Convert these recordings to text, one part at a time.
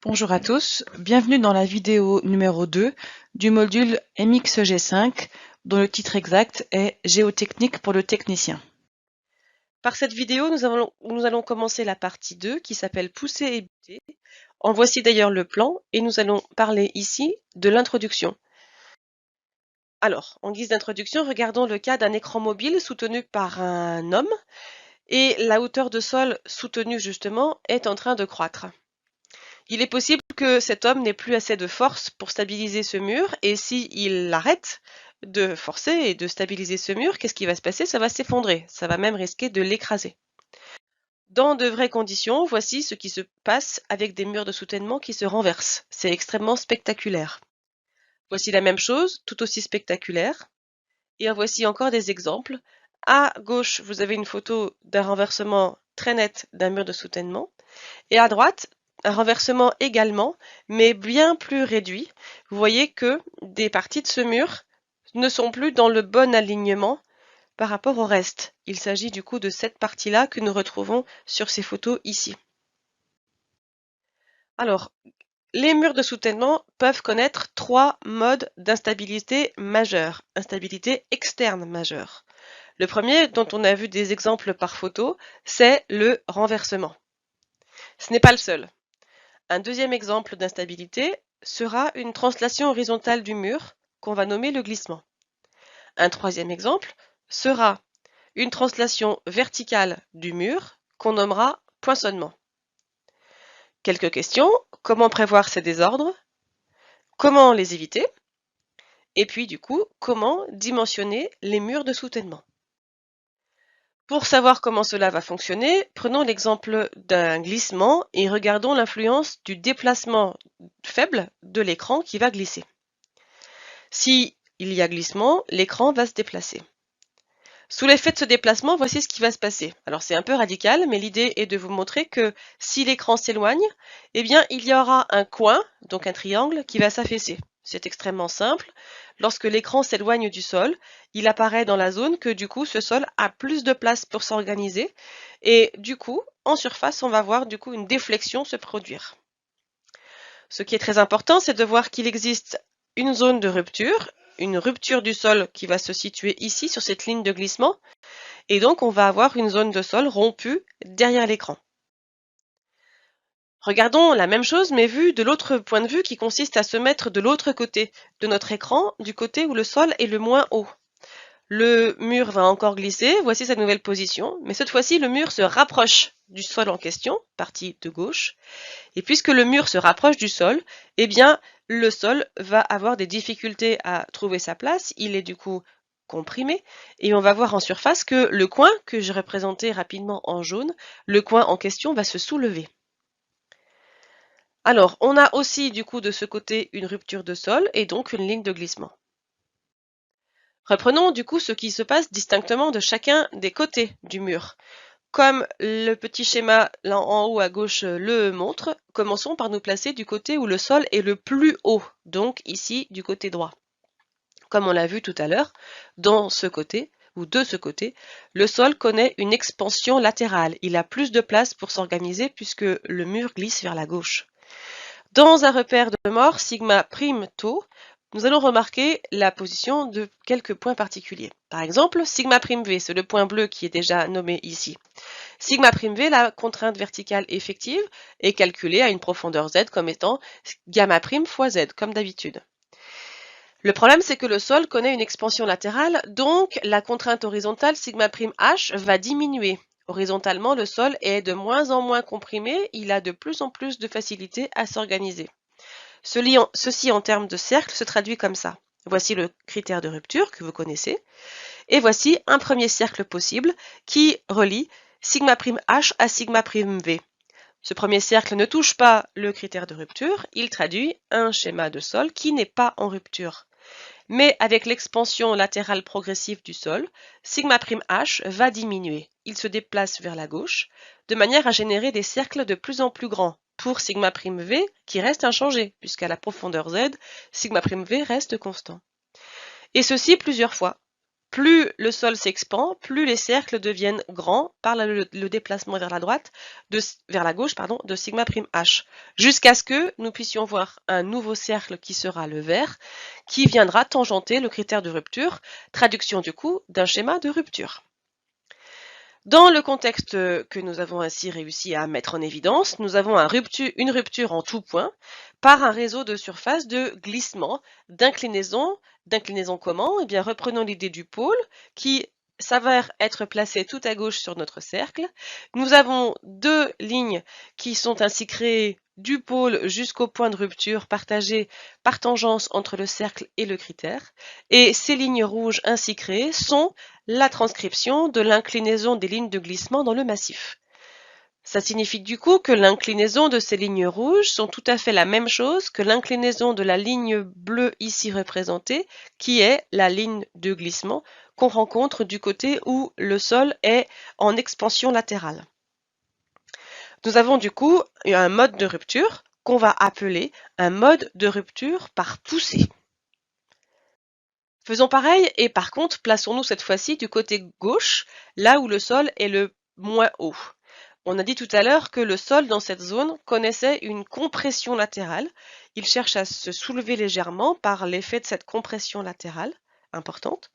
Bonjour à tous, bienvenue dans la vidéo numéro 2 du module MXG5 dont le titre exact est Géotechnique pour le technicien. Par cette vidéo, nous allons commencer la partie 2 qui s'appelle Pousser et buter. En voici d'ailleurs le plan et nous allons parler ici de l'introduction. Alors, en guise d'introduction, regardons le cas d'un écran mobile soutenu par un homme et la hauteur de sol soutenue justement est en train de croître. Il est possible que cet homme n'ait plus assez de force pour stabiliser ce mur et s'il arrête de forcer et de stabiliser ce mur, qu'est-ce qui va se passer? Ça va s'effondrer, ça va même risquer de l'écraser. Dans de vraies conditions, voici ce qui se passe avec des murs de soutènement qui se renversent. C'est extrêmement spectaculaire. Voici la même chose, tout aussi spectaculaire. Et en voici encore des exemples. À gauche, vous avez une photo d'un renversement très net d'un mur de soutènement. Et à droite, un renversement également, mais bien plus réduit. Vous voyez que des parties de ce mur ne sont plus dans le bon alignement par rapport au reste. Il s'agit du coup de cette partie-là que nous retrouvons sur ces photos ici. Alors, les murs de soutènement peuvent connaître trois modes d'instabilité majeure, instabilité externe majeure. Le premier, dont on a vu des exemples par photo, c'est le renversement. Ce n'est pas le seul. Un deuxième exemple d'instabilité sera une translation horizontale du mur qu'on va nommer le glissement. Un troisième exemple sera une translation verticale du mur qu'on nommera poinçonnement. Quelques questions. Comment prévoir ces désordres? Comment les éviter? Et puis du coup, comment dimensionner les murs de soutènement? Pour savoir comment cela va fonctionner, prenons l'exemple d'un glissement et regardons l'influence du déplacement faible de l'écran qui va glisser. Si il y a glissement, l'écran va se déplacer. Sous l'effet de ce déplacement, voici ce qui va se passer. Alors c'est un peu radical, mais l'idée est de vous montrer que si l'écran s'éloigne, eh bien il y aura un coin, donc un triangle, qui va s'affaisser. C'est extrêmement simple. Lorsque l'écran s'éloigne du sol, il apparaît dans la zone que du coup ce sol a plus de place pour s'organiser et du coup en surface on va voir du coup une déflexion se produire. Ce qui est très important, c'est de voir qu'il existe une zone de rupture, une rupture du sol qui va se situer ici sur cette ligne de glissement et donc on va avoir une zone de sol rompue derrière l'écran. Regardons la même chose mais vue de l'autre point de vue qui consiste à se mettre de l'autre côté de notre écran, du côté où le sol est le moins haut. Le mur va encore glisser, voici sa nouvelle position, mais cette fois-ci le mur se rapproche du sol en question, partie de gauche, et puisque le mur se rapproche du sol, eh bien le sol va avoir des difficultés à trouver sa place, il est du coup comprimé, et on va voir en surface que le coin que je représentais rapidement en jaune, le coin en question va se soulever. Alors, on a aussi du coup de ce côté une rupture de sol et donc une ligne de glissement. Reprenons du coup ce qui se passe distinctement de chacun des côtés du mur. Comme le petit schéma là en haut à gauche le montre, commençons par nous placer du côté où le sol est le plus haut, donc ici du côté droit. Comme on l'a vu tout à l'heure, dans ce côté, ou de ce côté, le sol connaît une expansion latérale. Il a plus de place pour s'organiser puisque le mur glisse vers la gauche. Dans un repère de mort sigma prime tau, nous allons remarquer la position de quelques points particuliers. Par exemple, sigma prime v, c'est le point bleu qui est déjà nommé ici. Sigma prime v, la contrainte verticale effective, est calculée à une profondeur z comme étant gamma prime fois z, comme d'habitude. Le problème, c'est que le sol connaît une expansion latérale, donc la contrainte horizontale sigma prime h va diminuer. Horizontalement, le sol est de moins en moins comprimé, il a de plus en plus de facilité à s'organiser. Ceci en termes de cercle se traduit comme ça. Voici le critère de rupture que vous connaissez. Et voici un premier cercle possible qui relie sigma prime h à sigma prime v. Ce premier cercle ne touche pas le critère de rupture, il traduit un schéma de sol qui n'est pas en rupture. Mais avec l'expansion latérale progressive du sol, sigma prime h va diminuer. Il se déplace vers la gauche, de manière à générer des cercles de plus en plus grands, pour sigma prime v qui reste inchangé, puisqu'à la profondeur z, sigma prime v reste constant. Et ceci plusieurs fois. Plus le sol s'expand, plus les cercles deviennent grands par le déplacement vers la droite, vers la gauche, pardon, de sigma prime h, jusqu'à ce que nous puissions voir un nouveau cercle qui sera le vert, qui viendra tangenter le critère de rupture, traduction du coup d'un schéma de rupture. Dans le contexte que nous avons ainsi réussi à mettre en évidence, nous avons une rupture en tout point par un réseau de surface de glissement, d'inclinaison. D'inclinaison comment? Eh bien, reprenons l'idée du pôle qui s'avère être placé tout à gauche sur notre cercle. Nous avons deux lignes qui sont ainsi créées du pôle jusqu'au point de rupture partagé par tangence entre le cercle et le critère. Et ces lignes rouges ainsi créées sont la transcription de l'inclinaison des lignes de glissement dans le massif. Ça signifie du coup que l'inclinaison de ces lignes rouges sont tout à fait la même chose que l'inclinaison de la ligne bleue ici représentée, qui est la ligne de glissement qu'on rencontre du côté où le sol est en expansion latérale. Nous avons du coup un mode de rupture qu'on va appeler un mode de rupture par poussée. Faisons pareil et par contre, plaçons-nous cette fois-ci du côté gauche, là où le sol est le moins haut. On a dit tout à l'heure que le sol dans cette zone connaissait une compression latérale. Il cherche à se soulever légèrement par l'effet de cette compression latérale importante.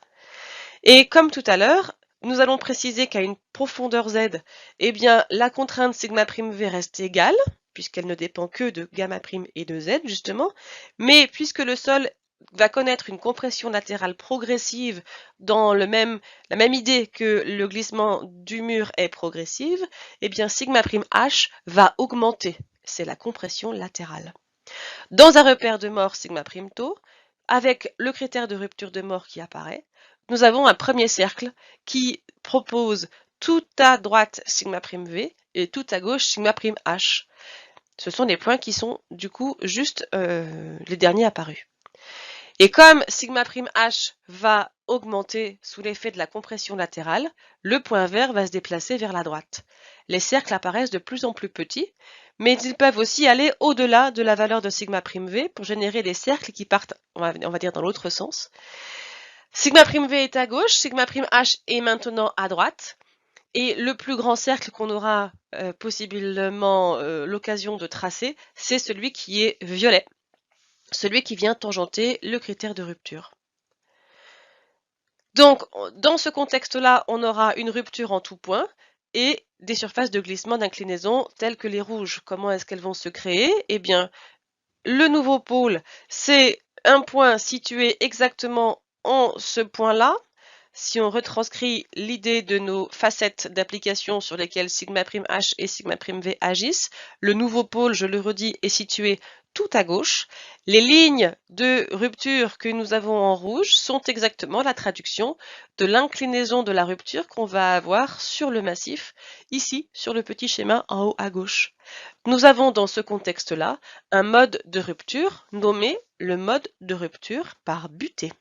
Et comme tout à l'heure, nous allons préciser qu'à une profondeur z, eh bien, la contrainte σv reste égale, puisqu'elle ne dépend que de gamma' et de z, justement. Mais puisque le sol va connaître une compression latérale progressive dans la même idée que le glissement du mur est progressive, eh bien σ'H va augmenter. C'est la compression latérale. Dans un repère de mort σ'tau, avec le critère de rupture de mort qui apparaît, nous avons un premier cercle qui propose tout à droite σ'V et tout à gauche σ'H. Ce sont des points qui sont du coup juste les derniers apparus. Et comme σ'H va augmenter sous l'effet de la compression latérale, le point vert va se déplacer vers la droite. Les cercles apparaissent de plus en plus petits, mais ils peuvent aussi aller au-delà de la valeur de σ'V pour générer des cercles qui partent, on va dire, dans l'autre sens. σ'V est à gauche, σ'H est maintenant à droite, et le plus grand cercle qu'on aura possiblement l'occasion de tracer, c'est celui qui est violet. Celui qui vient tangenter le critère de rupture. Donc, dans ce contexte-là, on aura une rupture en tout point et des surfaces de glissement d'inclinaison telles que les rouges. Comment est-ce qu'elles vont se créer? Eh bien, le nouveau pôle, c'est un point situé exactement en ce point-là. Si on retranscrit l'idée de nos facettes d'application sur lesquelles σ'H et σ'V agissent, le nouveau pôle, je le redis, est situé tout à gauche. Les lignes de rupture que nous avons en rouge sont exactement la traduction de l'inclinaison de la rupture qu'on va avoir sur le massif, ici sur le petit schéma en haut à gauche. Nous avons dans ce contexte-là un mode de rupture nommé le mode de rupture par butée.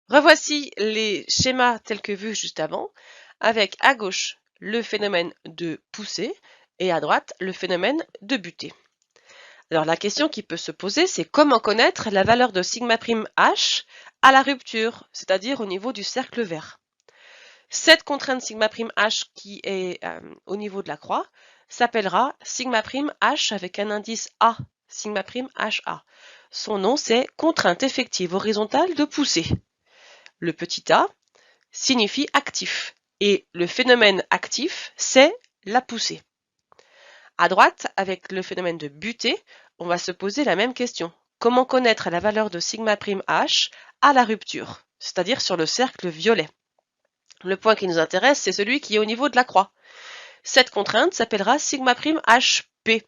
Revoici les schémas tels que vus juste avant, avec à gauche le phénomène de poussée et à droite le phénomène de butée. Alors la question qui peut se poser, c'est comment connaître la valeur de σ'H à la rupture, c'est-à-dire au niveau du cercle vert. Cette contrainte σ'H qui est au niveau de la croix s'appellera σ'H avec un indice A, σ'HA. Son nom c'est contrainte effective horizontale de poussée. Le petit a signifie actif et le phénomène actif, c'est la poussée. À droite, avec le phénomène de butée, on va se poser la même question. Comment connaître la valeur de σ'H à la rupture, c'est-à-dire sur le cercle violet? Le point qui nous intéresse, c'est celui qui est au niveau de la croix. Cette contrainte s'appellera σ'HP.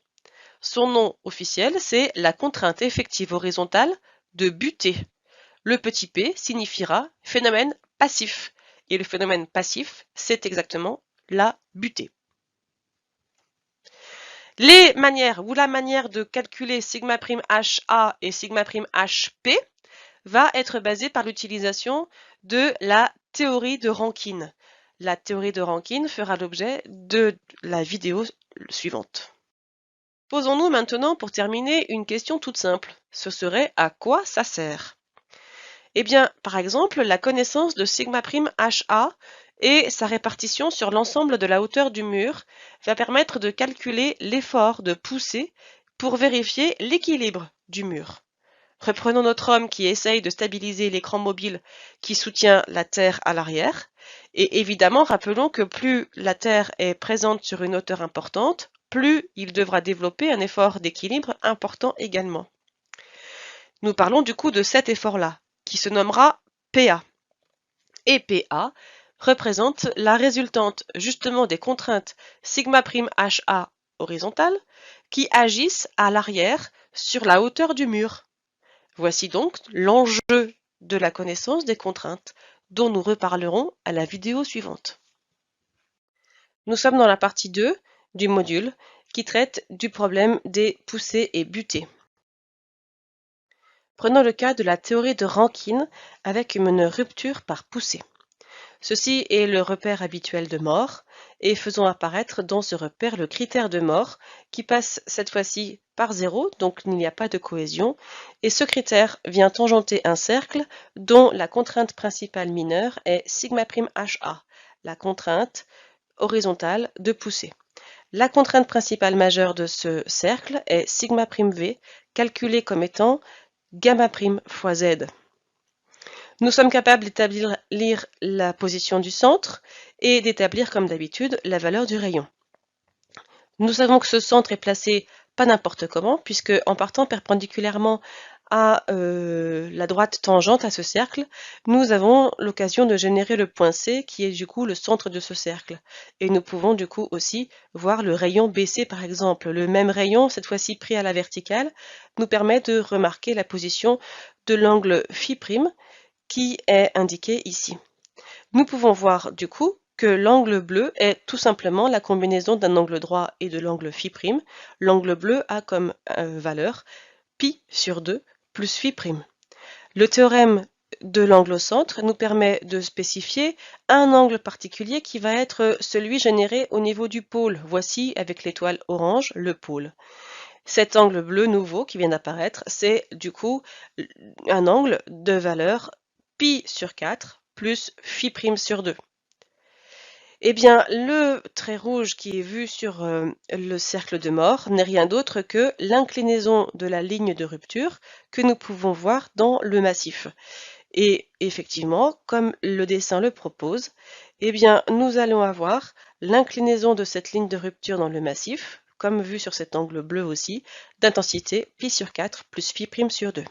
Son nom officiel, c'est la contrainte effective horizontale de butée. Le petit p signifiera phénomène passif. Et le phénomène passif, c'est exactement la butée. Les manières ou la manière de calculer σ'HA et σ'HP va être basée par l'utilisation de la théorie de Rankine. La théorie de Rankine fera l'objet de la vidéo suivante. Posons-nous maintenant pour terminer une question toute simple. Ce serait à quoi ça sert? Eh bien, par exemple, la connaissance de sigma prime HA et sa répartition sur l'ensemble de la hauteur du mur va permettre de calculer l'effort de poussée pour vérifier l'équilibre du mur. Reprenons notre homme qui essaye de stabiliser l'écran mobile qui soutient la Terre à l'arrière. Et évidemment, rappelons que plus la Terre est présente sur une hauteur importante, plus il devra développer un effort d'équilibre important également. Nous parlons du coup de cet effort-là, qui se nommera PA. Et PA représente la résultante justement des contraintes σ'HA horizontales qui agissent à l'arrière sur la hauteur du mur. Voici donc l'enjeu de la connaissance des contraintes, dont nous reparlerons à la vidéo suivante. Nous sommes dans la partie 2 du module qui traite du problème des poussées et butées. Prenons le cas de la théorie de Rankine avec une rupture par poussée. Ceci est le repère habituel de mort et faisons apparaître dans ce repère le critère de mort qui passe cette fois-ci par 0, donc il n'y a pas de cohésion, et ce critère vient tangenter un cercle dont la contrainte principale mineure est σ'HA, la contrainte horizontale de poussée. La contrainte principale majeure de ce cercle est σ'V, calculée comme étant gamma prime fois Z. Nous sommes capables d'établir la position du centre et d'établir comme d'habitude la valeur du rayon. Nous savons que ce centre est placé pas n'importe comment, puisque en partant perpendiculairement à la droite tangente à ce cercle, nous avons l'occasion de générer le point C qui est du coup le centre de ce cercle. Et nous pouvons du coup aussi voir le rayon BC par exemple. Le même rayon, cette fois-ci pris à la verticale, nous permet de remarquer la position de l'angle φ' qui est indiqué ici. Nous pouvons voir du coup que l'angle bleu est tout simplement la combinaison d'un angle droit et de l'angle φ'. L'angle bleu a comme valeur pi sur 2 plus φ'. Le théorème de l'angle au centre nous permet de spécifier un angle particulier qui va être celui généré au niveau du pôle. Voici avec l'étoile orange le pôle. Cet angle bleu nouveau qui vient d'apparaître, c'est du coup un angle de valeur pi sur 4 plus φ' sur 2. Eh bien, le trait rouge qui est vu sur le cercle de mort n'est rien d'autre que l'inclinaison de la ligne de rupture que nous pouvons voir dans le massif. Et effectivement, comme le dessin le propose, eh bien, nous allons avoir l'inclinaison de cette ligne de rupture dans le massif, comme vu sur cet angle bleu aussi, d'intensité pi sur 4 plus φ' sur 2.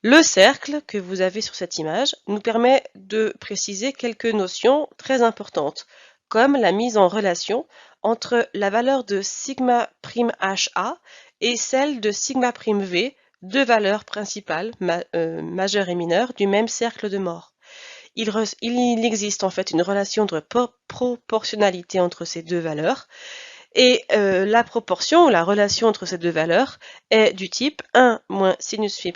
Le cercle que vous avez sur cette image nous permet de préciser quelques notions très importantes, comme la mise en relation entre la valeur de σ'HA et celle de σ'V, deux valeurs principales, majeures et mineures, du même cercle de mort. Il existe en fait une relation de proportionnalité entre ces deux valeurs, et la proportion, la relation entre ces deux valeurs est du type 1 moins sinus φ'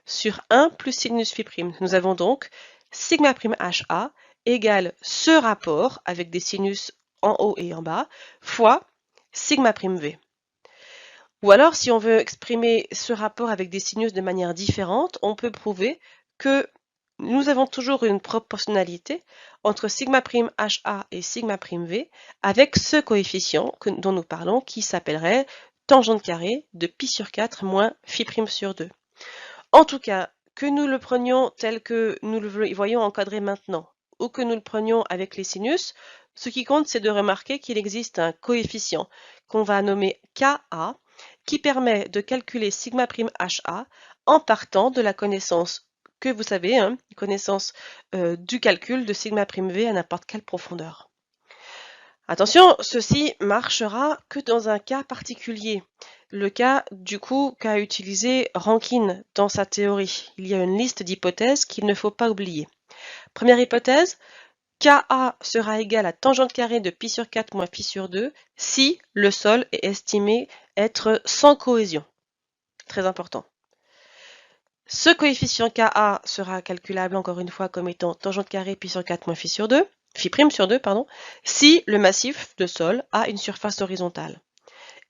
sur 1 plus sinus φ'. Nous avons donc σ'HA égale ce rapport avec des sinus en haut et en bas fois σ'V. Ou alors, si on veut exprimer ce rapport avec des sinus de manière différente, on peut prouver que nous avons toujours une proportionnalité entre σ'HA et σ'V avec ce coefficient dont nous parlons qui s'appellerait tangente carrée de pi sur 4 moins φ' sur 2. En tout cas, que nous le prenions tel que nous le voyons encadré maintenant ou que nous le prenions avec les sinus, ce qui compte c'est de remarquer qu'il existe un coefficient qu'on va nommer Ka qui permet de calculer σ'HA en partant de la connaissance que vous savez, connaissance du calcul de σ'V à n'importe quelle profondeur. Attention, ceci marchera que dans un cas particulier, le cas du coup qu'a utilisé Rankine dans sa théorie. Il y a une liste d'hypothèses qu'il ne faut pas oublier. Première hypothèse, Ka sera égal à tangente carrée de pi sur 4 moins pi sur 2 si le sol est estimé être sans cohésion. Très important. Ce coefficient Ka sera calculable encore une fois comme étant tangente carrée pi sur 4 moins φ sur 2, φ' sur 2, pardon, si le massif de sol a une surface horizontale.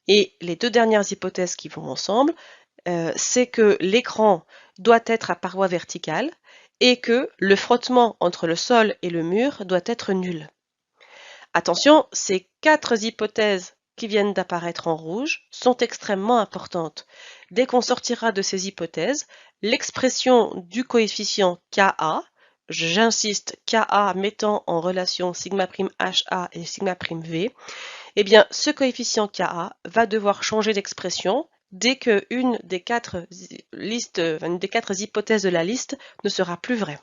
Et les deux dernières hypothèses qui vont ensemble, c'est que l'écran doit être à paroi verticale et que le frottement entre le sol et le mur doit être nul. Attention, ces 4 hypothèses qui viennent d'apparaître en rouge sont extrêmement importantes. Dès qu'on sortira de ces hypothèses, l'expression du coefficient Ka, j'insiste, Ka mettant en relation σ'HA et σ'V, eh bien, ce coefficient Ka va devoir changer d'expression dès qu'une des 4 hypothèses de la liste ne sera plus vraie.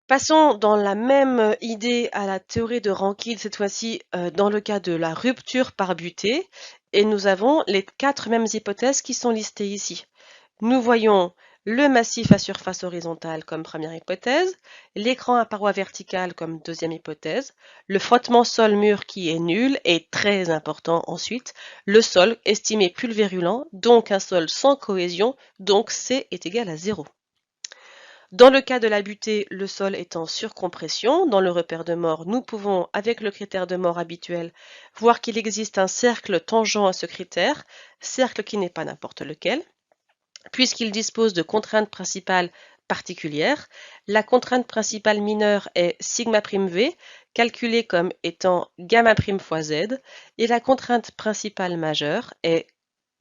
Passons dans la même idée à la théorie de Rankine, cette fois-ci dans le cas de la rupture par butée, et nous avons les 4 mêmes hypothèses qui sont listées ici. Nous voyons le massif à surface horizontale comme première hypothèse, l'écran à paroi verticale comme deuxième hypothèse, le frottement sol-mur qui est nul et très important ensuite, le sol estimé pulvérulent, donc un sol sans cohésion, donc C est égal à 0. Dans le cas de la butée, le sol est en surcompression. Dans le repère de mort, nous pouvons, avec le critère de mort habituel, voir qu'il existe un cercle tangent à ce critère, cercle qui n'est pas n'importe lequel, puisqu'il dispose de contraintes principales particulières. La contrainte principale mineure est σ'V, calculée comme étant gamma' fois Z, et la contrainte principale majeure est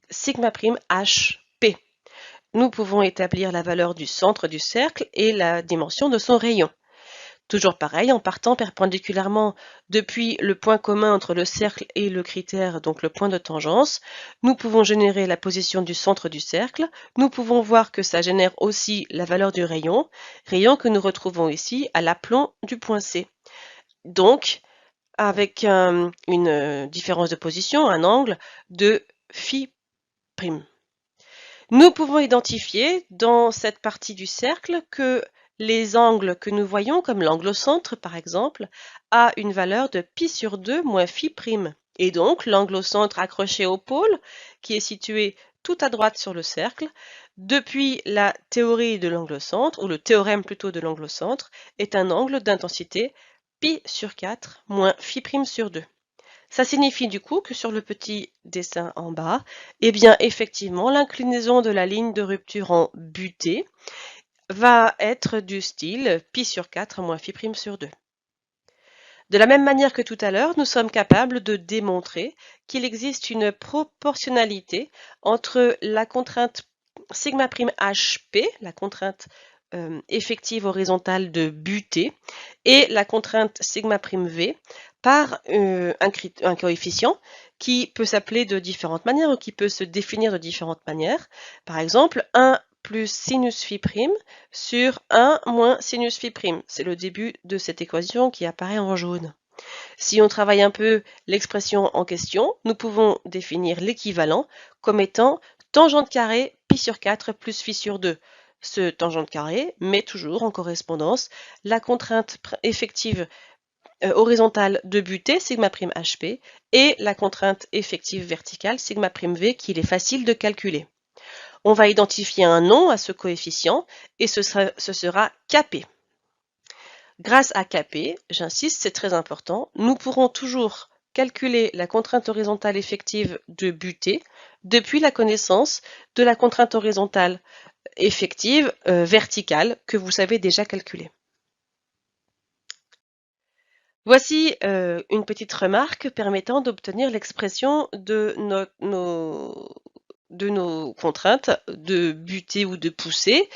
σ'H. Nous pouvons établir la valeur du centre du cercle et la dimension de son rayon. Toujours pareil, en partant perpendiculairement depuis le point commun entre le cercle et le critère, donc le point de tangence, nous pouvons générer la position du centre du cercle. Nous pouvons voir que ça génère aussi la valeur du rayon, rayon que nous retrouvons ici à l'aplomb du point C. Donc, avec une différence de position, un angle de phi'. Nous pouvons identifier dans cette partie du cercle que les angles que nous voyons, comme l'angle au centre par exemple, a une valeur de pi sur 2 moins phi'. Et donc l'angle au centre accroché au pôle, qui est situé tout à droite sur le cercle, depuis la théorie de l'angle au centre, ou le théorème plutôt de l'angle au centre, est un angle d'intensité pi sur 4 moins phi' sur 2. Ça signifie du coup que sur le petit dessin en bas, eh bien effectivement l'inclinaison de la ligne de rupture en butée va être du style pi sur 4 moins phi' sur 2. De la même manière que tout à l'heure, nous sommes capables de démontrer qu'il existe une proportionnalité entre la contrainte σ'HP, la contrainte effective horizontale de butée, et la contrainte σ'V par un coefficient qui peut s'appeler de différentes manières ou qui peut se définir de différentes manières. Par exemple, 1 plus sinus phi' sur 1 moins sinus phi'. C'est le début de cette équation qui apparaît en jaune. Si on travaille un peu l'expression en question, nous pouvons définir l'équivalent comme étant tangente carrée pi sur 4 plus phi sur 2. Ce tangente carré met toujours en correspondance la contrainte effective horizontale de butée, σ'HP, et la contrainte effective verticale, σ'V, qu'il est facile de calculer. On va identifier un nom à ce coefficient, et ce sera Kp. Grâce à Kp, j'insiste, c'est très important, nous pourrons toujours calculer la contrainte horizontale effective de butée depuis la connaissance de la contrainte horizontale effective verticale que vous savez déjà calculer. Voici une petite remarque permettant d'obtenir l'expression de nos contraintes de butée ou de poussée,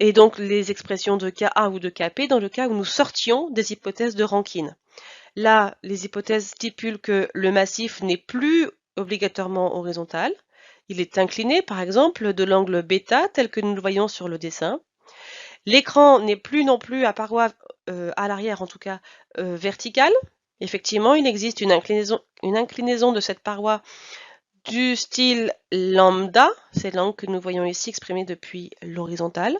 et donc les expressions de Ka ou de Kp dans le cas où nous sortions des hypothèses de Rankine. Là, les hypothèses stipulent que le massif n'est plus obligatoirement horizontal. Il est incliné, par exemple, de l'angle β tel que nous le voyons sur le dessin. L'écran n'est plus non plus à paroi, à l'arrière en tout cas, verticale. Effectivement, il existe une inclinaison de cette paroi du style lambda, c'est l'angle que nous voyons ici exprimé depuis l'horizontale.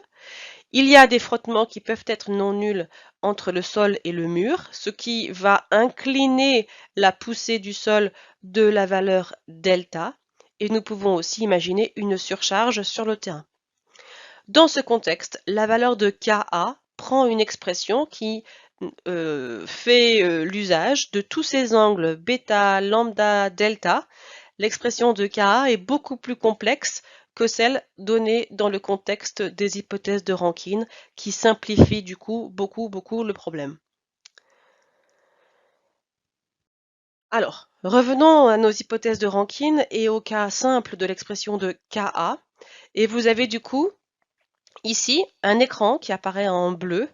Il y a des frottements qui peuvent être non nuls entre le sol et le mur, ce qui va incliner la poussée du sol de la valeur delta, et nous pouvons aussi imaginer une surcharge sur le terrain. Dans ce contexte, la valeur de Ka prend une expression qui fait l'usage de tous ces angles bêta, lambda, delta, l'expression de Ka est beaucoup plus complexe que celle donnée dans le contexte des hypothèses de Rankine, qui simplifient du coup beaucoup le problème. Alors, revenons à nos hypothèses de Rankine et au cas simple de l'expression de Ka. Et vous avez du coup ici un écran qui apparaît en bleu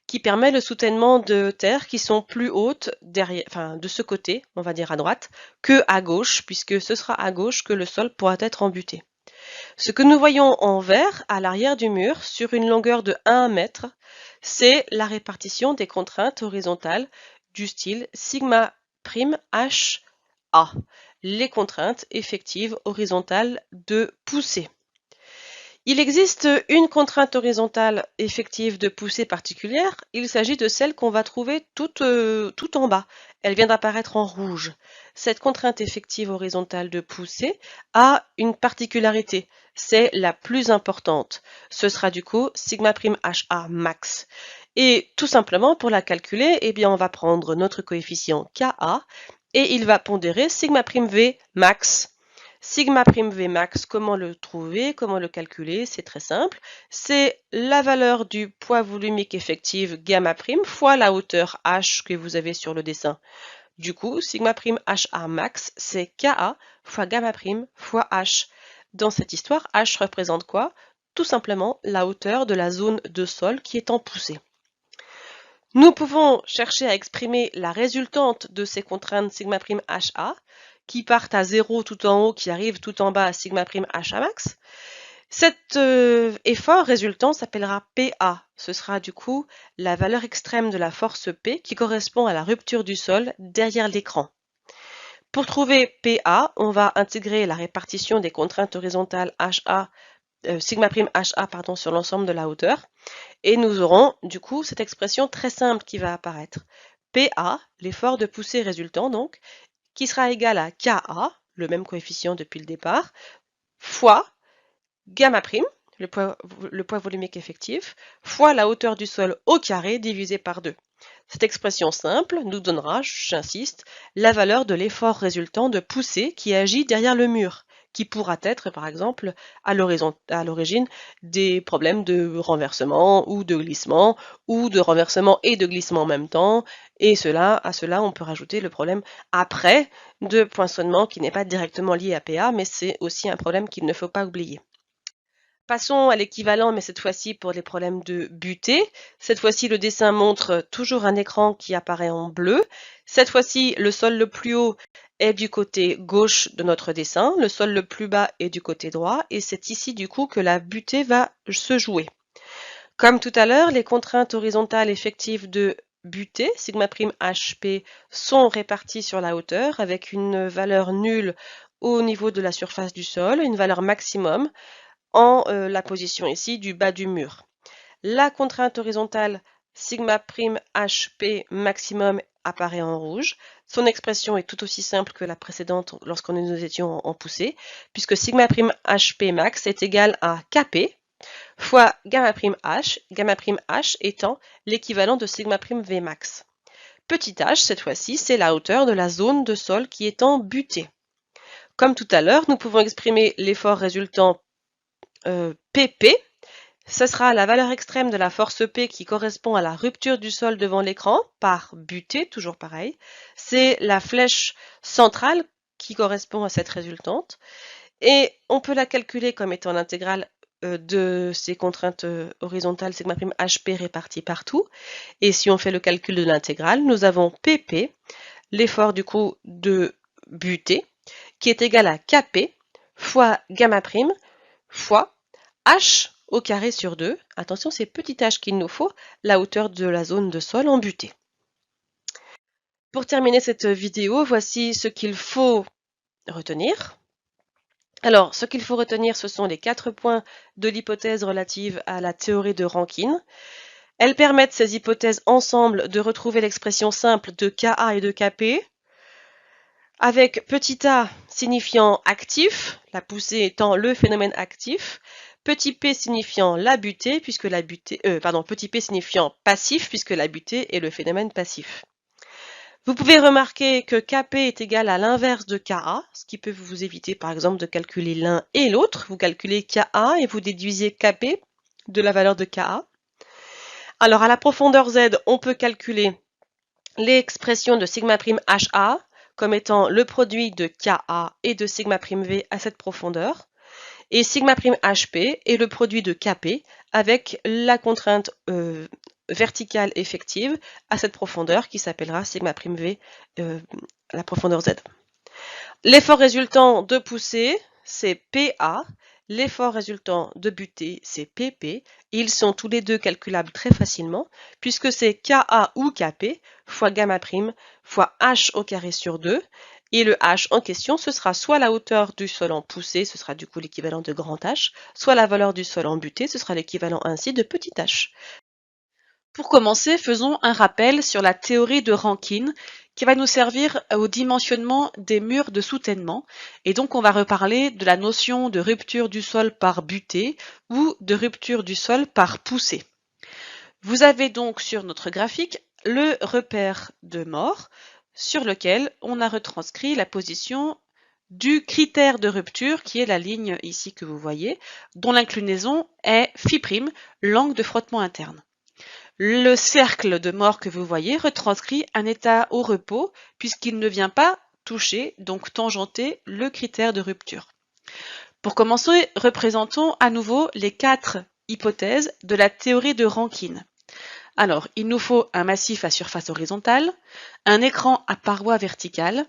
qui permet le soutènement de terres qui sont plus hautes derrière, enfin, de ce côté, on va dire à droite, que à gauche, puisque ce sera à gauche que le sol pourra être embuté. Ce que nous voyons en vert à l'arrière du mur, sur une longueur de 1 mètre, c'est la répartition des contraintes horizontales du style sigma prime H A, les contraintes effectives horizontales de poussée. Il existe une contrainte horizontale effective de poussée particulière. Il s'agit de celle qu'on va trouver tout en bas. Elle vient d'apparaître en rouge. Cette contrainte effective horizontale de poussée a une particularité. C'est la plus importante. Ce sera du coup sigma prime HA max. Et tout simplement, pour la calculer, eh bien, on va prendre notre coefficient Ka et il va pondérer sigma prime V max. Sigma prime V max, comment le trouver, comment le calculer? C'est très simple. C'est la valeur du poids volumique effectif gamma prime fois la hauteur h que vous avez sur le dessin. Du coup, sigma prime HA max, c'est Ka fois gamma prime fois h. Dans cette histoire, h représente quoi? Tout simplement la hauteur de la zone de sol qui est en poussée. Nous pouvons chercher à exprimer la résultante de ces contraintes sigma prime HA qui partent à 0 tout en haut, qui arrivent tout en bas à sigma prime HA max. Cet effort résultant s'appellera PA. Ce sera du coup la valeur extrême de la force P qui correspond à la rupture du sol derrière l'écran. Pour trouver PA, on va intégrer la répartition des contraintes horizontales HA, sigma prime HA pardon, sur l'ensemble de la hauteur. Et nous aurons du coup cette expression très simple qui va apparaître. PA, l'effort de poussée résultant donc, qui sera égal à Ka, le même coefficient depuis le départ, fois gamma prime, le poids volumique effectif, fois la hauteur du sol au carré divisé par 2. Cette expression simple nous donnera, j'insiste, la valeur de l'effort résultant de poussée qui agit derrière le mur, qui pourra être par exemple à l'origine des problèmes de renversement ou de glissement, ou de renversement et de glissement en même temps, et à cela on peut rajouter le problème après de poinçonnement qui n'est pas directement lié à PA, mais c'est aussi un problème qu'il ne faut pas oublier. Passons à l'équivalent, mais cette fois-ci pour les problèmes de butée. Cette fois-ci, le dessin montre toujours un écran qui apparaît en bleu. Cette fois-ci, le sol le plus haut est du côté gauche de notre dessin, le sol le plus bas est du côté droit, et c'est ici du coup que la butée va se jouer. Comme tout à l'heure, les contraintes horizontales effectives de butée, sigma prime HP, sont réparties sur la hauteur avec une valeur nulle au niveau de la surface du sol, une valeur maximum en la position ici du bas du mur. La contrainte horizontale sigma prime HP maximum apparaît en rouge. Son expression est tout aussi simple que la précédente lorsque nous étions en poussée, puisque sigma prime HP max est égal à Kp fois gamma prime h étant l'équivalent de sigma prime V max. Petit h, cette fois-ci, c'est la hauteur de la zone de sol qui est en butée. Comme tout à l'heure, nous pouvons exprimer l'effort résultant PP, ce sera la valeur extrême de la force P qui correspond à la rupture du sol devant l'écran par butée, toujours pareil. C'est la flèche centrale qui correspond à cette résultante. Et on peut la calculer comme étant l'intégrale de ces contraintes horizontales sigma prime HP réparties partout. Et si on fait le calcul de l'intégrale, nous avons PP, l'effort du coup de butée, qui est égal à Kp fois gamma prime fois h au carré sur 2. Attention, c'est petit h qu'il nous faut, la hauteur de la zone de sol en butée. Pour terminer cette vidéo, voici ce qu'il faut retenir. Alors, ce qu'il faut retenir, ce sont les 4 points de l'hypothèse relative à la théorie de Rankine. Elles permettent ces hypothèses ensemble de retrouver l'expression simple de Ka et de Kp, avec petit a signifiant actif, la poussée étant le phénomène actif, petit p signifiant la butée, puisque la butée, petit p signifiant passif, puisque la butée est le phénomène passif. Vous pouvez remarquer que Kp est égal à l'inverse de Ka, ce qui peut vous éviter par exemple de calculer l'un et l'autre. Vous calculez Ka et vous déduisez Kp de la valeur de Ka. Alors à la profondeur Z, on peut calculer l'expression de sigma' HA comme étant le produit de Ka et de sigma' V à cette profondeur. Et sigma' HP est le produit de Kp avec la contrainte verticale effective à cette profondeur qui s'appellera sigma' V à la profondeur Z. L'effort résultant de poussée, c'est PA. L'effort résultant de butée, c'est PP. Ils sont tous les deux calculables très facilement, puisque c'est Ka ou Kp fois gamma prime fois h au carré sur 2. Et le h en question, ce sera soit la hauteur du sol en poussée, ce sera du coup l'équivalent de grand H, soit la valeur du sol en butée, ce sera l'équivalent ainsi de petit h. Pour commencer, faisons un rappel sur la théorie de Rankine qui va nous servir au dimensionnement des murs de soutènement. Et donc, on va reparler de la notion de rupture du sol par butée ou de rupture du sol par poussée. Vous avez donc sur notre graphique le repère de mort sur lequel on a retranscrit la position du critère de rupture qui est la ligne ici que vous voyez, dont l'inclinaison est phi', l'angle de frottement interne. Le cercle de mort que vous voyez retranscrit un état au repos puisqu'il ne vient pas toucher, donc tangenter, le critère de rupture. Pour commencer, représentons à nouveau les 4 hypothèses de la théorie de Rankine. Alors, il nous faut un massif à surface horizontale, un écran à paroi verticale,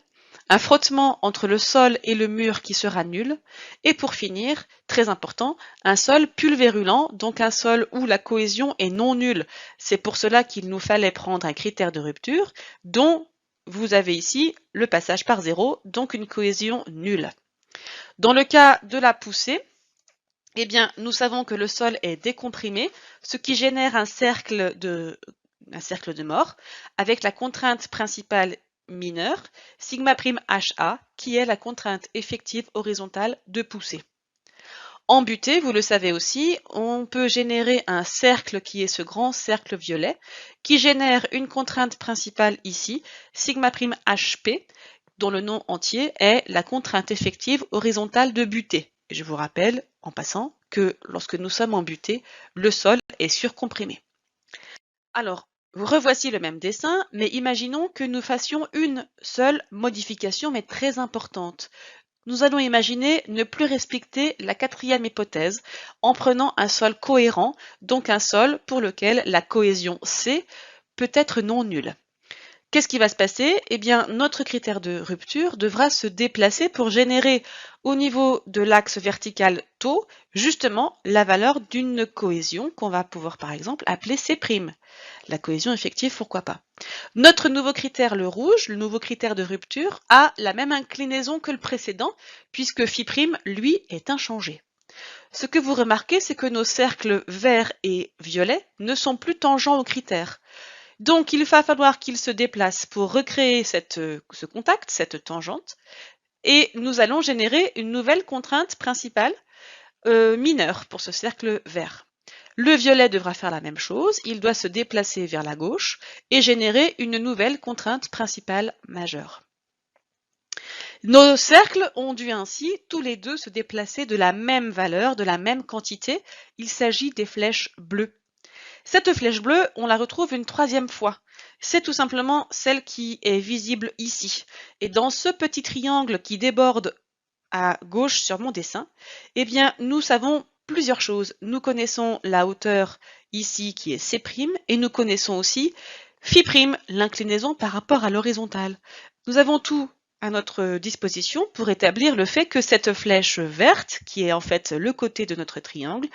un frottement entre le sol et le mur qui sera nul, et pour finir, très important, un sol pulvérulent, donc un sol où la cohésion est non nulle. C'est pour cela qu'il nous fallait prendre un critère de rupture, dont vous avez ici le passage par zéro, donc une cohésion nulle. Dans le cas de la poussée, eh bien, nous savons que le sol est décomprimé, ce qui génère un cercle de mort, avec la contrainte principale mineure, sigma' HA, qui est la contrainte effective horizontale de poussée. En butée, vous le savez aussi, on peut générer un cercle qui est ce grand cercle violet, qui génère une contrainte principale ici, sigma' HP, dont le nom entier est la contrainte effective horizontale de butée. Et je vous rappelle, en passant, que lorsque nous sommes en butée, le sol est surcomprimé. Alors, revoici le même dessin, mais imaginons que nous fassions une seule modification, mais très importante. Nous allons imaginer ne plus respecter la 4e hypothèse en prenant un sol cohérent, donc un sol pour lequel la cohésion C peut être non nulle. Qu'est-ce qui va se passer? Eh bien, notre critère de rupture devra se déplacer pour générer au niveau de l'axe vertical taux, justement, la valeur d'une cohésion qu'on va pouvoir par exemple appeler C'. La cohésion effective, pourquoi pas. Notre nouveau critère, le rouge, le nouveau critère de rupture, a la même inclinaison que le précédent, puisque phi', lui, est inchangé. Ce que vous remarquez, c'est que nos cercles verts et violets ne sont plus tangents au critère. Donc, il va falloir qu'il se déplace pour recréer ce contact, cette tangente, et nous allons générer une nouvelle contrainte principale mineure pour ce cercle vert. Le violet devra faire la même chose, il doit se déplacer vers la gauche et générer une nouvelle contrainte principale majeure. Nos cercles ont dû ainsi tous les deux se déplacer de la même valeur, de la même quantité. Il s'agit des flèches bleues. Cette flèche bleue, on la retrouve une 3e fois. C'est tout simplement celle qui est visible ici. Et dans ce petit triangle qui déborde à gauche sur mon dessin, eh bien, nous savons plusieurs choses. Nous connaissons la hauteur ici qui est C', et nous connaissons aussi phi', l'inclinaison par rapport à l'horizontale. Nous avons tout à notre disposition pour établir le fait que cette flèche verte, qui est en fait le côté de notre triangle,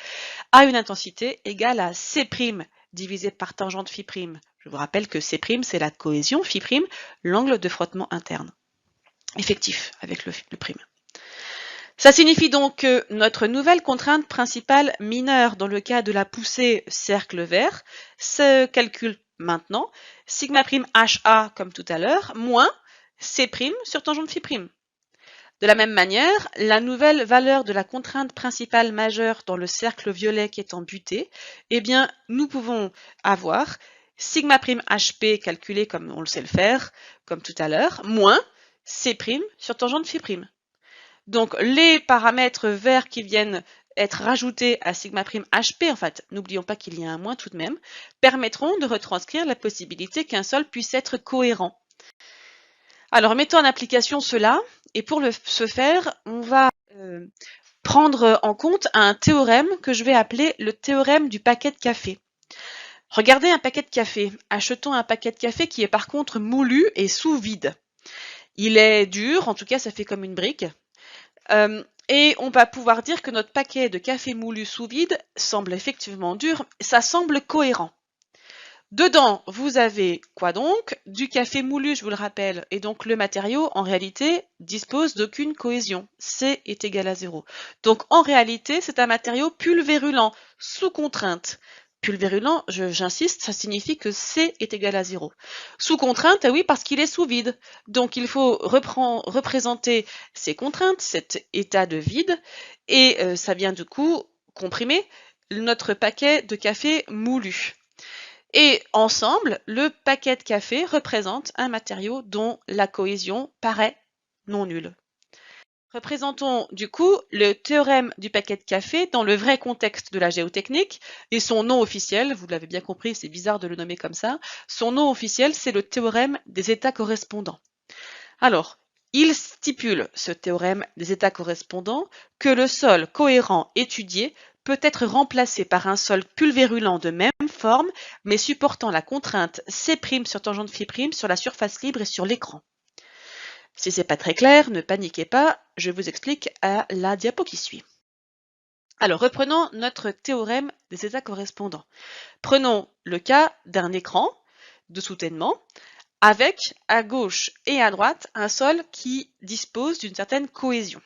a une intensité ', à C' divisé par tangente phi'. Je vous rappelle que C', c'est la cohésion, phi', l'angle de frottement interne, effectif avec le prime. Ça signifie donc que notre nouvelle contrainte principale mineure dans le cas de la poussée cercle vert se calcule maintenant, sigma' HA comme tout à l'heure, moins C' sur tangente phi'. De la même manière, la nouvelle valeur de la contrainte principale majeure dans le cercle violet qui est en butée, eh bien, nous pouvons avoir sigma prime HP calculé comme on le sait le faire, comme tout à l'heure, moins C' sur tangente phi prime. Donc les paramètres verts qui viennent être rajoutés à sigma prime HP, en fait, n'oublions pas qu'il y a un moins tout de même, permettront de retranscrire la possibilité qu'un sol puisse être cohérent. Alors mettons en application cela, et pour ce faire, on va prendre en compte un théorème que je vais appeler le théorème du paquet de café. Regardez un paquet de café. Achetons un paquet de café qui est par contre moulu et sous vide. Il est dur, en tout cas ça fait comme une brique. Et on va pouvoir dire que notre paquet de café moulu sous vide semble effectivement dur, ça semble cohérent. Dedans, vous avez quoi donc? Du café moulu, je vous le rappelle, et donc le matériau, en réalité, dispose d'aucune cohésion. C est égal à 0. Donc en réalité, c'est un matériau pulvérulent, sous contrainte. Pulvérulent, j'insiste, ça signifie que C est égal à 0. Sous contrainte, oui, parce qu'il est sous vide. Donc il faut représenter ces contraintes, cet état de vide, et ça vient du coup comprimer notre paquet de café moulu. Et ensemble, le paquet de café représente un matériau dont la cohésion paraît non nulle. Représentons du coup le théorème du paquet de café dans le vrai contexte de la géotechnique, et son nom officiel, vous l'avez bien compris, c'est bizarre de le nommer comme ça, son nom officiel c'est le théorème des états correspondants. Alors, il stipule, ce théorème des états correspondants, que le sol cohérent étudié peut être remplacé par un sol pulvérulent de même forme, mais supportant la contrainte C' sur tangente phi' sur la surface libre et sur l'écran. Si c'est pas très clair, ne paniquez pas, je vous explique à la diapo qui suit. Alors, reprenons notre théorème des états correspondants. Prenons le cas d'un écran de soutènement avec à gauche et à droite un sol qui dispose d'une certaine cohésion.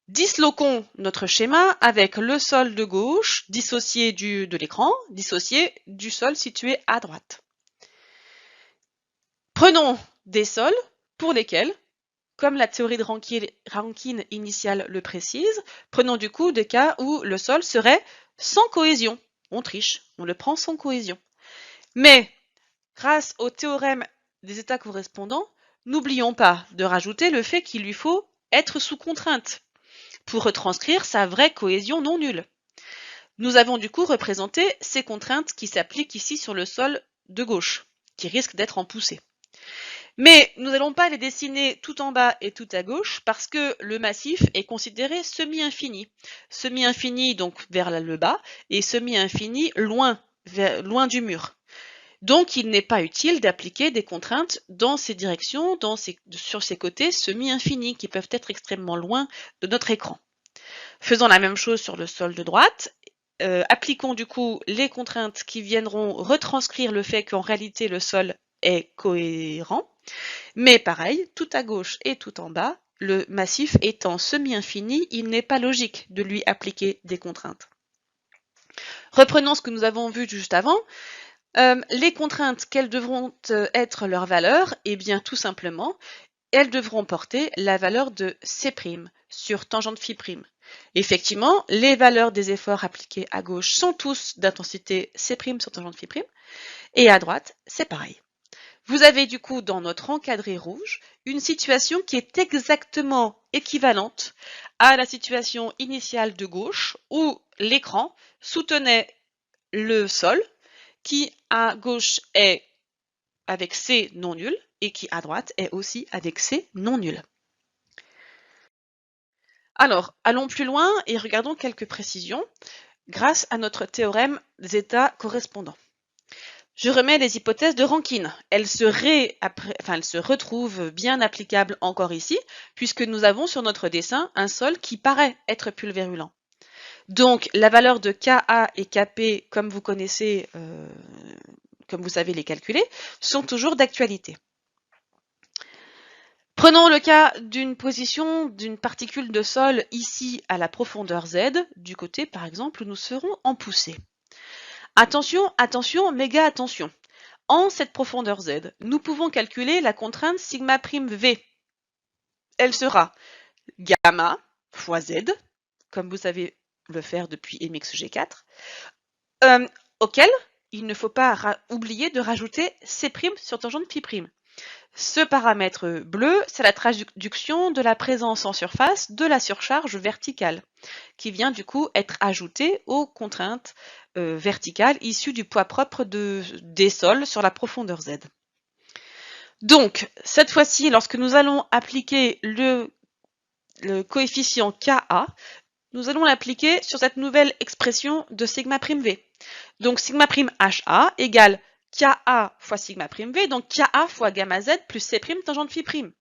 Disloquons notre schéma avec le sol de gauche dissocié de l'écran, dissocié du sol situé à droite. Prenons des sols pour lesquels, comme la théorie de Rankine initiale le précise, prenons du coup des cas où le sol serait sans cohésion. On triche, on le prend sans cohésion. Mais grâce au théorème des états correspondants, n'oublions pas de rajouter le fait qu'il lui faut être sous contrainte pour retranscrire sa vraie cohésion non nulle. Nous avons du coup représenté ces contraintes qui s'appliquent ici sur le sol de gauche, qui risquent d'être en poussée. Mais nous n'allons pas les dessiner tout en bas et tout à gauche parce que le massif est considéré semi-infini. Semi-infini donc vers le bas et semi-infini loin du mur. Donc il n'est pas utile d'appliquer des contraintes dans ces directions, sur ces côtés semi-infinis qui peuvent être extrêmement loin de notre écran. Faisons la même chose sur le sol de droite. Appliquons du coup les contraintes qui viendront retranscrire le fait qu'en réalité le sol est cohérent. Mais pareil, tout à gauche et tout en bas, le massif étant semi-infini, il n'est pas logique de lui appliquer des contraintes. Reprenons ce que nous avons vu juste avant. Les contraintes, quelles devront être leurs valeurs? Eh bien, tout simplement, elles devront porter la valeur de C' sur tangente phi'. Effectivement, les valeurs des efforts appliqués à gauche sont tous d'intensité C' sur tangente phi', et à droite, c'est pareil. Vous avez du coup dans notre encadré rouge une situation qui est exactement équivalente à la situation initiale de gauche où l'écran soutenait le sol qui à gauche est avec C non nul et qui à droite est aussi avec C non nul. Alors, allons plus loin et regardons quelques précisions grâce à notre théorème des états correspondants. Je remets les hypothèses de Rankine. Elles se retrouvent bien applicables encore ici, puisque nous avons sur notre dessin un sol qui paraît être pulvérulent. Donc, la valeur de Ka et Kp, comme vous connaissez, comme vous savez les calculer, sont toujours d'actualité. Prenons le cas d'une position d'une particule de sol ici à la profondeur Z, du côté par exemple où nous serons en poussée. Attention, attention, méga attention. En cette profondeur Z, nous pouvons calculer la contrainte sigma prime V. Elle sera gamma fois Z, comme vous savez le faire depuis MXG4, auquel il ne faut pas oublier de rajouter C' sur tangente phi'. Ce paramètre bleu, c'est la traduction de la présence en surface de la surcharge verticale, qui vient du coup être ajoutée aux contraintes verticales issues du poids propre des sols sur la profondeur Z. Donc, cette fois-ci, lorsque nous allons appliquer le coefficient Ka, nous allons l'appliquer sur cette nouvelle expression de σ'V. Donc σ'HA égale Ka fois σ'V, donc Ka fois gamma Z plus C' tangente phi'.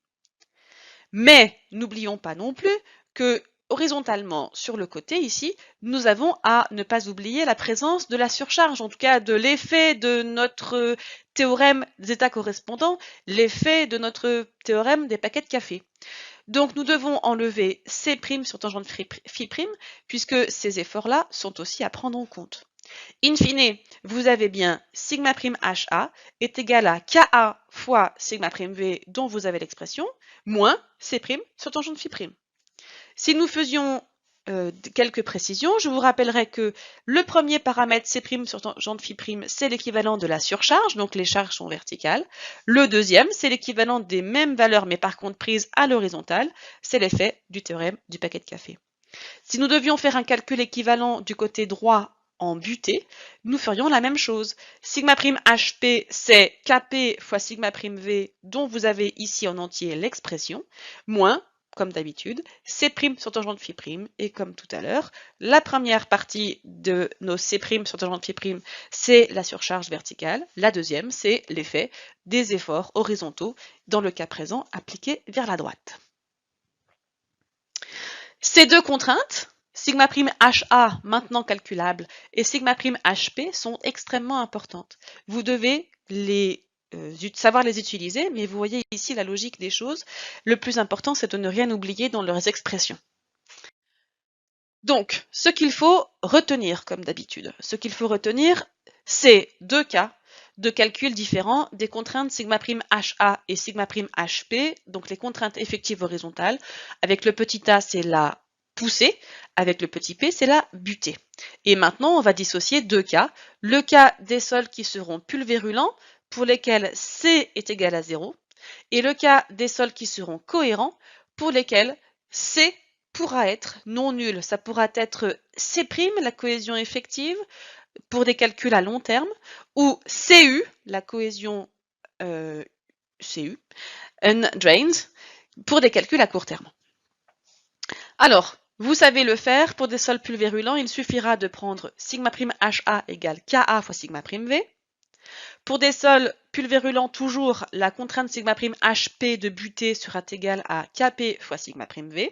Mais n'oublions pas non plus que horizontalement sur le côté ici, nous avons à ne pas oublier la présence de la surcharge, en tout cas de l'effet de notre théorème des états correspondants, l'effet de notre théorème des paquets de café. Donc nous devons enlever C' sur tangente phi', puisque ces efforts-là sont aussi à prendre en compte. In fine, vous avez bien σ'HA est égal à Ka fois σ'V dont vous avez l'expression, moins C' sur tangente phi'. Si nous faisions quelques précisions, je vous rappellerai que le premier paramètre C' sur tangente phi', c'est l'équivalent de la surcharge, donc les charges sont verticales. Le deuxième, c'est l'équivalent des mêmes valeurs, mais par contre prises à l'horizontale, c'est l'effet du théorème du paquet de café. Si nous devions faire un calcul équivalent du côté droit en butée, nous ferions la même chose. Σ'HP, c'est Kp fois σ'V, dont vous avez ici en entier l'expression, moins, comme d'habitude, C' sur tangente phi', et comme tout à l'heure, la première partie de nos C' sur tangente phi', c'est la surcharge verticale, la deuxième, c'est l'effet des efforts horizontaux, dans le cas présent, appliqués vers la droite. Ces deux contraintes, σ'HA maintenant calculable et σ'HP sont extrêmement importantes. Vous devez savoir les utiliser, mais vous voyez ici la logique des choses. Le plus important, c'est de ne rien oublier dans leurs expressions. Donc, ce qu'il faut retenir, comme d'habitude, c'est deux cas de calcul différents des contraintes σ'HA et σ'HP, donc les contraintes effectives horizontales. Avec le petit a, c'est la poussée, avec le petit p, c'est la butée. Et maintenant, on va dissocier deux cas. Le cas des sols qui seront pulvérulents, pour lesquels C est égal à 0, et le cas des sols qui seront cohérents, pour lesquels C pourra être non nul. Ça pourra être C', la cohésion effective, pour des calculs à long terme, ou CU, la cohésion CU, undrained, pour des calculs à court terme. Alors, vous savez le faire, pour des sols pulvérulents, il suffira de prendre σ'HA égale Ka fois σ'V. Pour des sols pulvérulents, toujours, la contrainte σ'HP de butée sera égale à Kp fois σ'V.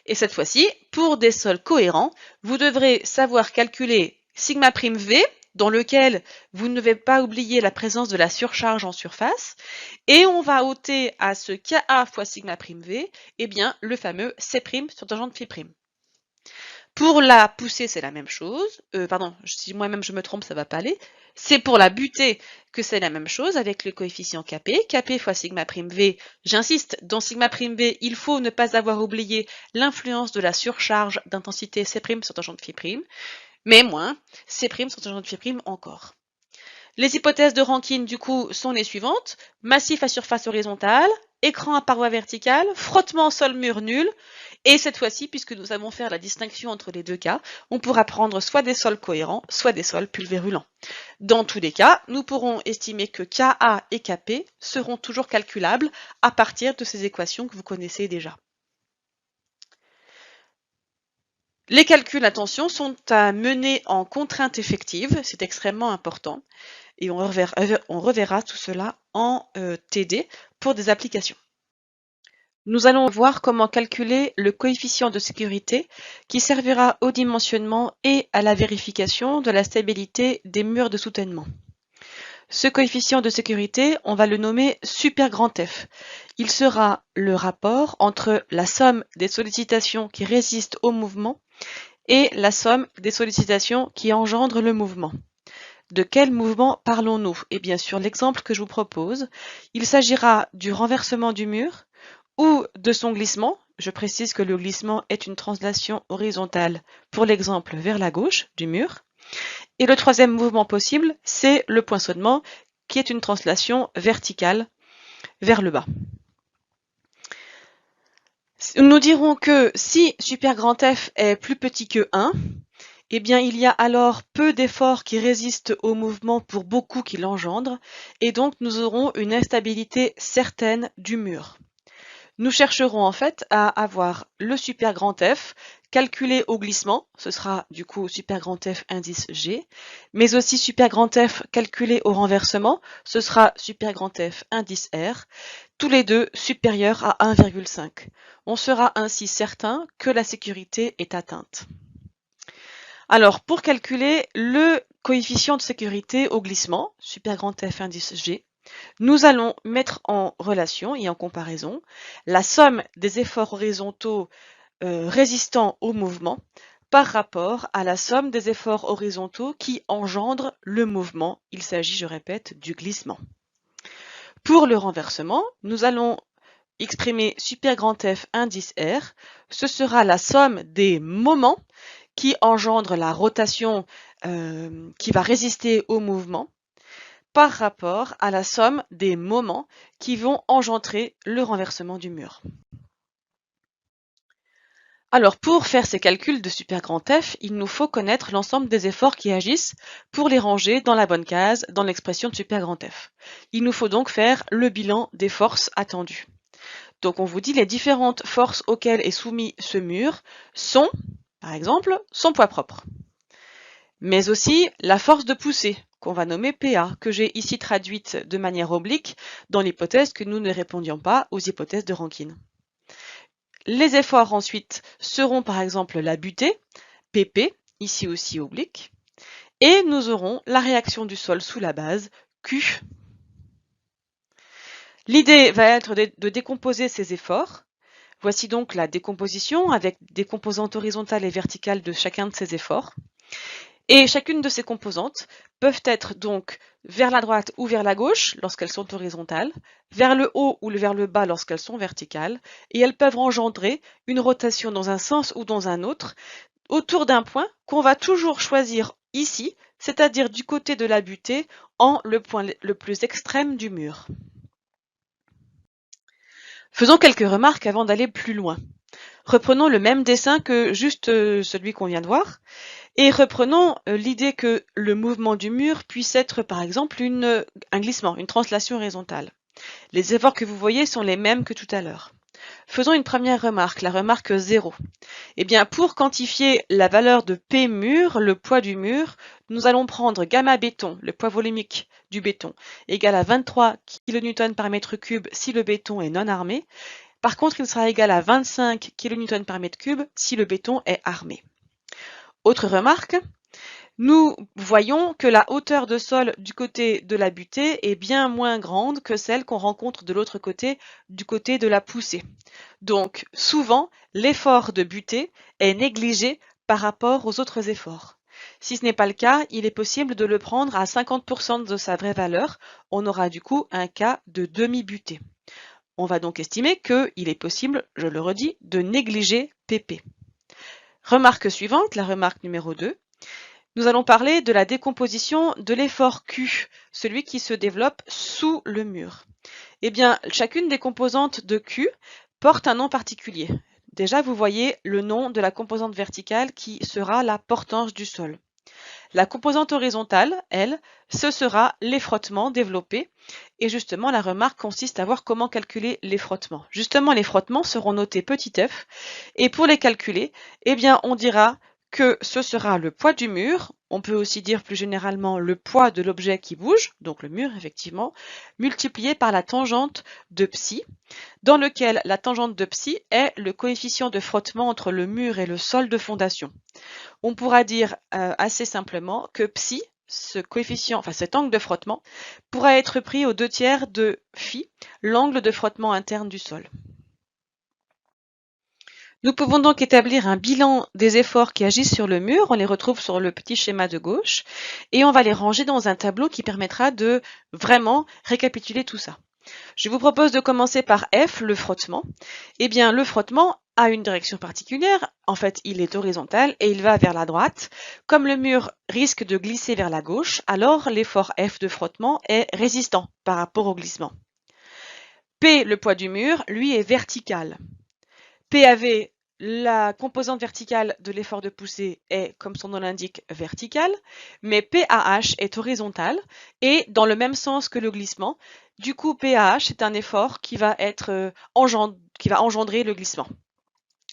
Et cette fois-ci, pour des sols cohérents, vous devrez savoir calculer σ'V, dans lequel vous ne devez pas oublier la présence de la surcharge en surface, et on va ôter à ce Ka fois σ'V, eh bien, le fameux C' sur tangente phi'. Pour la poussée, c'est la même chose. Pardon, si moi-même je me trompe, ça va pas aller. C'est pour la butée que c'est la même chose avec le coefficient Kp. Kp fois σ'V. J'insiste, dans σ'V, il faut ne pas avoir oublié l'influence de la surcharge d'intensité C' sur tangente phi', mais moins C' sur tangente phi' encore. Les hypothèses de Rankine, du coup, sont les suivantes. Massif à surface horizontale, écran à paroi verticale, frottement sol-mur nul. Et cette fois-ci, puisque nous savons faire la distinction entre les deux cas, on pourra prendre soit des sols cohérents, soit des sols pulvérulents. Dans tous les cas, nous pourrons estimer que Ka et Kp seront toujours calculables à partir de ces équations que vous connaissez déjà. Les calculs, attention, sont à mener en contrainte effective, c'est extrêmement important, et on reverra tout cela en TD pour des applications. Nous allons voir comment calculer le coefficient de sécurité qui servira au dimensionnement et à la vérification de la stabilité des murs de soutènement. Ce coefficient de sécurité, on va le nommer super grand F. Il sera le rapport entre la somme des sollicitations qui résistent au mouvement et la somme des sollicitations qui engendrent le mouvement. De quel mouvement parlons-nous? Et bien sûr, l'exemple que je vous propose, il s'agira du renversement du mur ou de son glissement. Je précise que le glissement est une translation horizontale pour l'exemple vers la gauche du mur. Et le troisième mouvement possible, c'est le poinçonnement, qui est une translation verticale vers le bas. Nous dirons que si super grand F est plus petit que 1, eh bien il y a alors peu d'efforts qui résistent au mouvement pour beaucoup qui l'engendrent, et donc nous aurons une instabilité certaine du mur. Nous chercherons en fait à avoir le super grand F calculé au glissement, ce sera du coup super grand F indice G, mais aussi super grand F calculé au renversement, ce sera super grand F indice R, tous les deux supérieurs à 1,5. On sera ainsi certain que la sécurité est atteinte. Alors, pour calculer le coefficient de sécurité au glissement, super grand F indice G, nous allons mettre en relation et en comparaison la somme des efforts horizontaux résistants au mouvement par rapport à la somme des efforts horizontaux qui engendrent le mouvement. Il s'agit, je répète, du glissement. Pour le renversement, nous allons exprimer super grand F indice R. Ce sera la somme des moments qui engendrent la rotation qui va résister au mouvement par rapport à la somme des moments qui vont engendrer le renversement du mur. Alors pour faire ces calculs de super grand F, il nous faut connaître l'ensemble des efforts qui agissent pour les ranger dans la bonne case dans l'expression de super grand F. Il nous faut donc faire le bilan des forces attendues. Donc on vous dit les différentes forces auxquelles est soumis ce mur sont, par exemple, son poids propre, mais aussi la force de poussée, qu'on va nommer PA, que j'ai ici traduite de manière oblique dans l'hypothèse que nous ne répondions pas aux hypothèses de Rankine. Les efforts ensuite seront par exemple la butée, PP, ici aussi oblique, et nous aurons la réaction du sol sous la base, Q. L'idée va être de décomposer ces efforts. Voici donc la décomposition avec des composantes horizontales et verticales de chacun de ces efforts. Et chacune de ces composantes peuvent être donc vers la droite ou vers la gauche lorsqu'elles sont horizontales, vers le haut ou vers le bas lorsqu'elles sont verticales, et elles peuvent engendrer une rotation dans un sens ou dans un autre autour d'un point qu'on va toujours choisir ici, c'est-à-dire du côté de la butée en le point le plus extrême du mur. Faisons quelques remarques avant d'aller plus loin. Reprenons le même dessin que juste celui qu'on vient de voir. Et reprenons l'idée que le mouvement du mur puisse être par exemple un glissement, une translation horizontale. Les efforts que vous voyez sont les mêmes que tout à l'heure. Faisons une première remarque, la remarque 0. Eh bien, pour quantifier la valeur de P mur, le poids du mur, nous allons prendre gamma béton, le poids volumique du béton, égal à 23 kN par mètre cube si le béton est non armé. Par contre, il sera égal à 25 kN par mètre cube si le béton est armé. Autre remarque, nous voyons que la hauteur de sol du côté de la butée est bien moins grande que celle qu'on rencontre de l'autre côté, du côté de la poussée. Donc, souvent, l'effort de butée est négligé par rapport aux autres efforts. Si ce n'est pas le cas, il est possible de le prendre à 50% de sa vraie valeur. On aura du coup un cas de demi-butée. On va donc estimer qu'il est possible, je le redis, de négliger PP. Remarque suivante, la remarque numéro 2. Nous allons parler de la décomposition de l'effort Q, celui qui se développe sous le mur. Eh bien, chacune des composantes de Q porte un nom particulier. Déjà, vous voyez le nom de la composante verticale qui sera la portance du sol. La composante horizontale, elle, ce sera les frottements développés. Et justement, la remarque consiste à voir comment calculer les frottements. Justement, les frottements seront notés petit f. Et pour les calculer, eh bien, on dira que ce sera le poids du mur, on peut aussi dire plus généralement le poids de l'objet qui bouge, donc le mur effectivement, multiplié par la tangente de psi, dans lequel la tangente de psi est le coefficient de frottement entre le mur et le sol de fondation. On pourra dire assez simplement que psi, ce coefficient, enfin cet angle de frottement, pourra être pris aux 2/3 de phi, l'angle de frottement interne du sol. Nous pouvons donc établir un bilan des efforts qui agissent sur le mur, on les retrouve sur le petit schéma de gauche, et on va les ranger dans un tableau qui permettra de vraiment récapituler tout ça. Je vous propose de commencer par F, le frottement. Eh bien, le frottement, a une direction particulière, en fait il est horizontal et il va vers la droite. Comme le mur risque de glisser vers la gauche, alors l'effort F de frottement est résistant par rapport au glissement. P, le poids du mur, lui est vertical. PAV, la composante verticale de l'effort de poussée est, comme son nom l'indique, verticale, mais PAH est horizontale et dans le même sens que le glissement. Du coup, PAH est un effort qui va engendrer le glissement.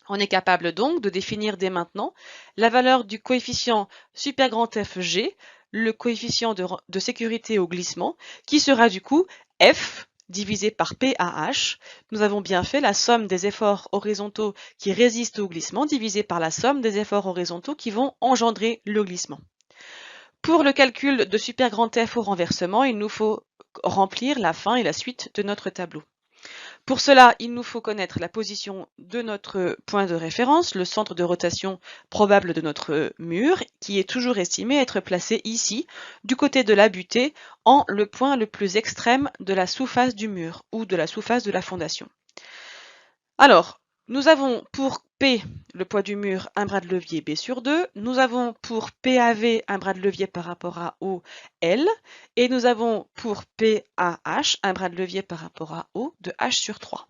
On est capable donc de définir dès maintenant la valeur du coefficient super grand FG, le coefficient de sécurité au glissement, qui sera du coup F divisé par PAH. Nous avons bien fait la somme des efforts horizontaux qui résistent au glissement divisé par la somme des efforts horizontaux qui vont engendrer le glissement. Pour le calcul de super grand F au renversement, il nous faut remplir la fin et la suite de notre tableau. Pour cela, il nous faut connaître la position de notre point de référence, le centre de rotation probable de notre mur, qui est toujours estimé être placé ici, du côté de la butée, en le point le plus extrême de la sous-face du mur ou de la sous-face de la fondation. Alors, nous avons pour P, le poids du mur, un bras de levier B sur 2. Nous avons pour PAV un bras de levier par rapport à O, L. Et nous avons pour PAH un bras de levier par rapport à O de H sur 3.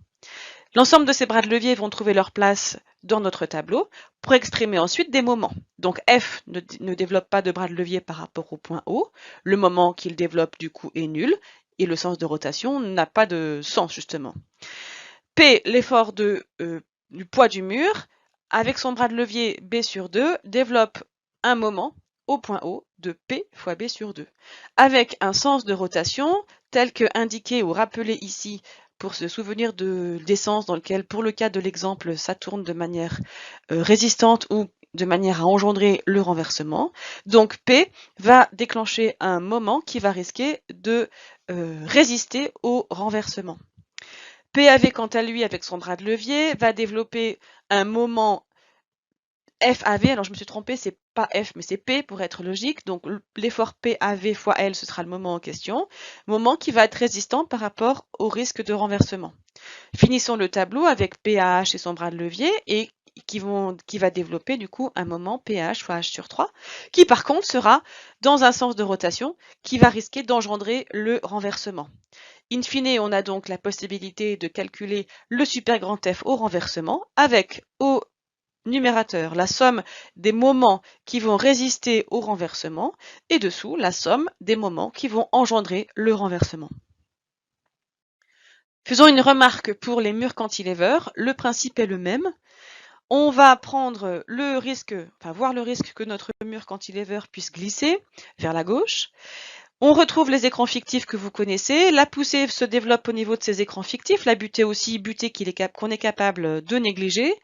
L'ensemble de ces bras de levier vont trouver leur place dans notre tableau pour exprimer ensuite des moments. Donc F ne développe pas de bras de levier par rapport au point O. Le moment qu'il développe du coup est nul et le sens de rotation n'a pas de sens justement. P, l'effort du poids du mur, avec son bras de levier B sur 2, développe un moment au point O de P fois B sur 2, avec un sens de rotation tel que indiqué ou rappelé ici pour se souvenir des sens dans lequel, pour le cas de l'exemple, ça tourne de manière résistante ou de manière à engendrer le renversement. Donc P va déclencher un moment qui va risquer de résister au renversement. PAV, quant à lui, avec son bras de levier, va développer un moment FAV. Alors, je me suis trompée, c'est pas F, mais c'est P pour être logique. Donc, l'effort PAV fois L, ce sera le moment en question. Moment qui va être résistant par rapport au risque de renversement. Finissons le tableau avec PAH et son bras de levier et qui va développer du coup un moment PH fois H sur 3, qui par contre sera dans un sens de rotation qui va risquer d'engendrer le renversement. In fine, on a donc la possibilité de calculer le super grand F au renversement avec au numérateur la somme des moments qui vont résister au renversement et dessous la somme des moments qui vont engendrer le renversement. Faisons une remarque pour les murs cantilevers, le principe est le même. On va prendre le risque, voir le risque que notre mur cantilever puisse glisser vers la gauche. On retrouve les écrans fictifs que vous connaissez. La poussée se développe au niveau de ces écrans fictifs. La butée aussi, butée qu'on est capable de négliger.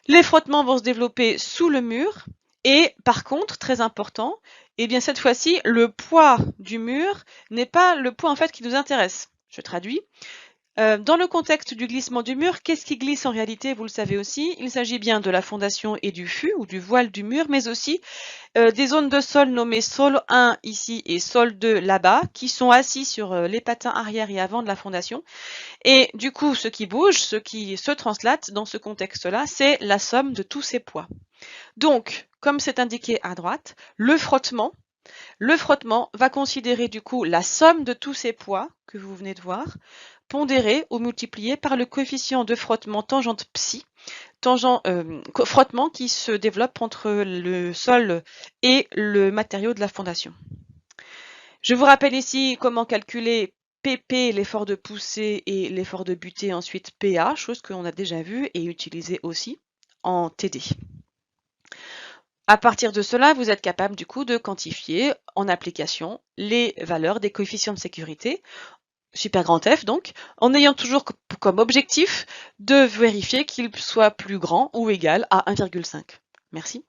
Les frottements vont se développer sous le mur. Et par contre, très important, eh bien cette fois-ci, le poids du mur n'est pas le poids en fait qui nous intéresse. Je traduis. Dans le contexte du glissement du mur, qu'est-ce qui glisse en réalité? Vous le savez aussi, il s'agit bien de la fondation et du fût ou du voile du mur, mais aussi des zones de sol nommées sol 1 ici et sol 2 là-bas, qui sont assis sur les patins arrière et avant de la fondation. Et du coup, ce qui bouge, ce qui se translate dans ce contexte-là, c'est la somme de tous ces poids. Donc, comme c'est indiqué à droite, le frottement va considérer du coup la somme de tous ces poids que vous venez de voir, pondéré ou multiplié par le coefficient de frottement tangente psi, frottement qui se développe entre le sol et le matériau de la fondation. Je vous rappelle ici comment calculer PP, l'effort de poussée, et l'effort de butée, ensuite PA, chose que l'on a déjà vue et utilisée aussi en TD. À partir de cela, vous êtes capable du coup de quantifier en application les valeurs des coefficients de sécurité, super grand F donc, en ayant toujours comme objectif de vérifier qu'il soit plus grand ou égal à 1,5. Merci.